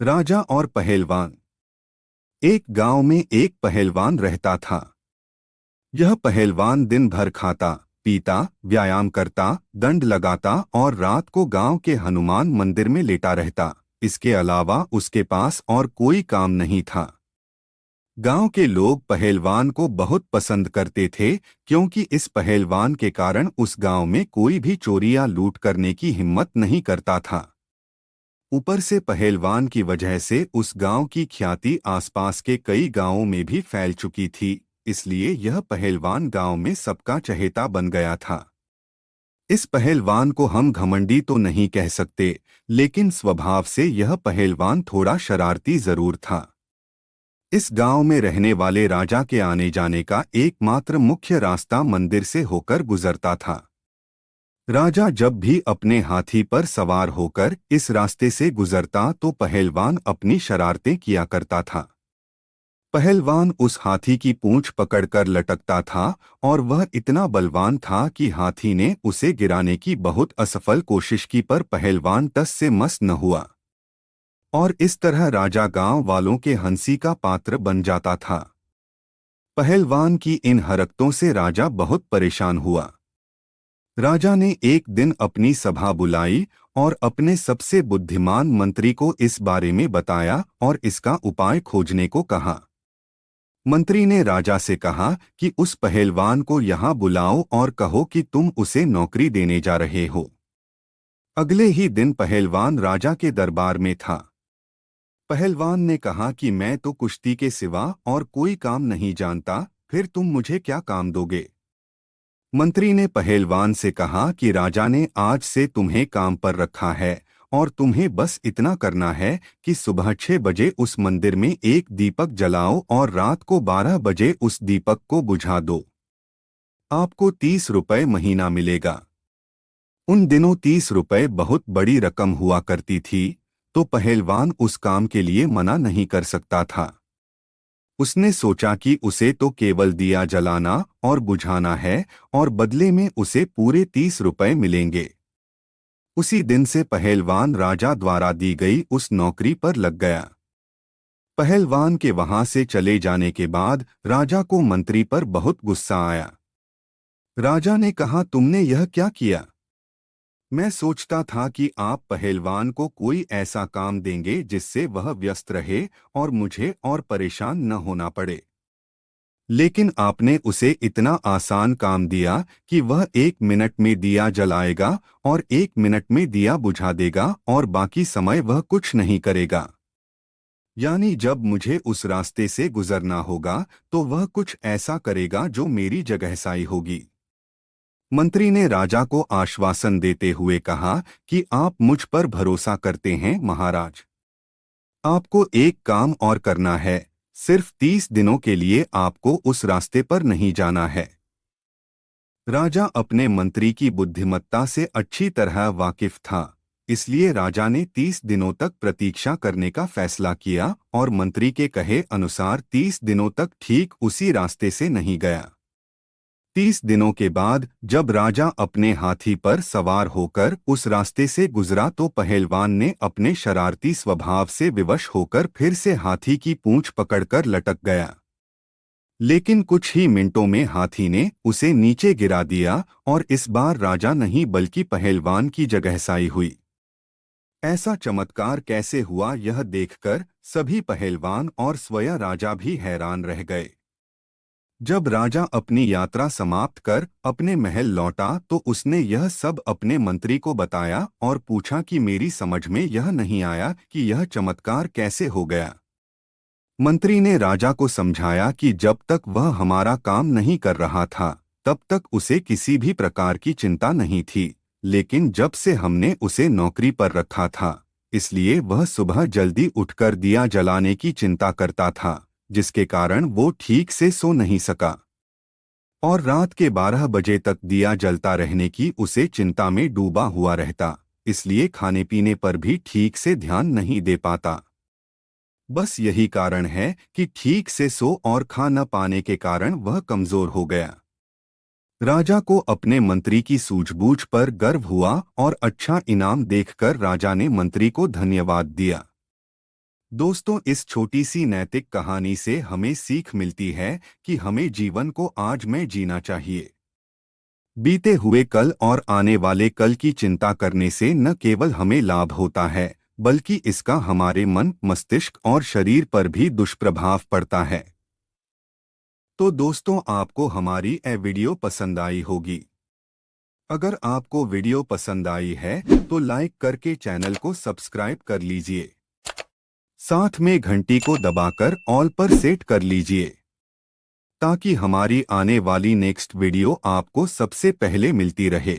राजा और पहलवान। एक गांव में एक पहलवान रहता था। यह पहलवान दिन भर खाता, पीता, व्यायाम करता, दंड लगाता और रात को गांव के हनुमान मंदिर में लेटा रहता। इसके अलावा उसके पास और कोई काम नहीं था। गांव के लोग पहलवान को बहुत पसंद करते थे, क्योंकि इस पहलवान के कारण उस गांव में कोई भी चोरी या लूट करने की हिम्मत नहीं करता था। ऊपर से पहलवान की वजह से उस गांव की ख्याति आसपास के कई गांवों में भी फैल चुकी थी, इसलिए यह पहलवान गांव में सबका चहेता बन गया था। इस पहलवान को हम घमंडी तो नहीं कह सकते, लेकिन स्वभाव से यह पहलवान थोड़ा शरारती जरूर था। इस गांव में रहने वाले राजा के आने जाने का एकमात्र मुख्य रास्ता मंदिर से होकर गुजरता था। राजा जब भी अपने हाथी पर सवार होकर इस रास्ते से गुजरता तो पहलवान अपनी शरारतें किया करता था। पहलवान उस हाथी की पूंछ पकड़कर लटकता था और वह इतना बलवान था कि हाथी ने उसे गिराने की बहुत असफल कोशिश की, पर पहलवान टस से मस न हुआ और इस तरह राजा गांव वालों के हंसी का पात्र बन जाता था। पहलवान की इन हरकतों से राजा बहुत परेशान हुआ। राजा ने एक दिन अपनी सभा बुलाई और अपने सबसे बुद्धिमान मंत्री को इस बारे में बताया और इसका उपाय खोजने को कहा। मंत्री ने राजा से कहा कि उस पहलवान को यहाँ बुलाओ और कहो कि तुम उसे नौकरी देने जा रहे हो। अगले ही दिन पहलवान राजा के दरबार में था। पहलवान ने कहा कि मैं तो कुश्ती के सिवा और कोई काम नहीं जानता, फिर तुम मुझे क्या काम दोगे? मंत्री ने पहलवान से कहा कि राजा ने आज से तुम्हें काम पर रखा है और तुम्हें बस इतना करना है कि सुबह 6 बजे उस मंदिर में एक दीपक जलाओ और रात को 12 बजे उस दीपक को बुझा दो। आपको 30 रुपए महीना मिलेगा। उन दिनों 30 रुपए बहुत बड़ी रकम हुआ करती थी, तो पहलवान उस काम के लिए मना नहीं कर सकता था। उसने सोचा कि उसे तो केवल दिया जलाना और बुझाना है और बदले में उसे पूरे 30 रुपए मिलेंगे। उसी दिन से पहलवान राजा द्वारा दी गई उस नौकरी पर लग गया। पहलवान के वहां से चले जाने के बाद राजा को मंत्री पर बहुत गुस्सा आया। राजा ने कहा, तुमने यह क्या किया? मैं सोचता था कि आप पहलवान को कोई ऐसा काम देंगे जिससे वह व्यस्त रहे और मुझे और परेशान न होना पड़े, लेकिन आपने उसे इतना आसान काम दिया कि वह 1 मिनट में दिया जलाएगा और 1 मिनट में दिया बुझा देगा और बाकी समय वह कुछ नहीं करेगा। यानी जब मुझे उस रास्ते से गुजरना होगा तो वह कुछ ऐसा करेगा जो मेरी जगहसाई होगी। मंत्री ने राजा को आश्वासन देते हुए कहा कि आप मुझ पर भरोसा करते हैं महाराज। आपको एक काम और करना है, सिर्फ 30 दिनों के लिए आपको उस रास्ते पर नहीं जाना है। राजा अपने मंत्री की बुद्धिमत्ता से अच्छी तरह वाकिफ था, इसलिए राजा ने 30 दिनों तक प्रतीक्षा करने का फैसला किया और मंत्री के कहे अनुसार 30 दिनों तक ठीक उसी रास्ते से नहीं गया। 30 दिनों के बाद जब राजा अपने हाथी पर सवार होकर उस रास्ते से गुजरा तो पहलवान ने अपने शरारती स्वभाव से विवश होकर फिर से हाथी की पूंछ पकड़कर लटक गया। लेकिन कुछ ही मिनटों में हाथी ने उसे नीचे गिरा दिया और इस बार राजा नहीं बल्कि पहलवान की जगहसाई हुई। ऐसा चमत्कार कैसे हुआ, यह देखकर सभी पहलवान और स्वयं राजा भी हैरान रह गए। जब राजा अपनी यात्रा समाप्त कर अपने महल लौटा तो उसने यह सब अपने मंत्री को बताया और पूछा कि मेरी समझ में यह नहीं आया कि यह चमत्कार कैसे हो गया। मंत्री ने राजा को समझाया कि जब तक वह हमारा काम नहीं कर रहा था तब तक उसे किसी भी प्रकार की चिंता नहीं थी, लेकिन जब से हमने उसे नौकरी पर रखा था इसलिए वह सुबह जल्दी उठकर दिया जलाने की चिंता करता था, जिसके कारण वो ठीक से सो नहीं सका और रात के 12 बजे तक दिया जलता रहने की उसे चिंता में डूबा हुआ रहता, इसलिए खाने पीने पर भी ठीक से ध्यान नहीं दे पाता। बस यही कारण है कि ठीक से सो और खा न पाने के कारण वह कमजोर हो गया। राजा को अपने मंत्री की सूझबूझ पर गर्व हुआ और अच्छा इनाम देखकर राजा ने मंत्री को धन्यवाद दिया। दोस्तों, इस छोटी सी नैतिक कहानी से हमें सीख मिलती है कि हमें जीवन को आज में जीना चाहिए। बीते हुए कल और आने वाले कल की चिंता करने से न केवल हमें लाभ होता है, बल्कि इसका हमारे मन, मस्तिष्क और शरीर पर भी दुष्प्रभाव पड़ता है। तो दोस्तों, आपको हमारी यह वीडियो पसंद आई होगी। अगर आपको वीडियो पसंद आई है तो लाइक करके चैनल को सब्सक्राइब कर लीजिए। साथ में घंटी को दबाकर ऑल पर सेट कर लीजिए, ताकि हमारी आने वाली नेक्स्ट वीडियो आपको सबसे पहले मिलती रहे।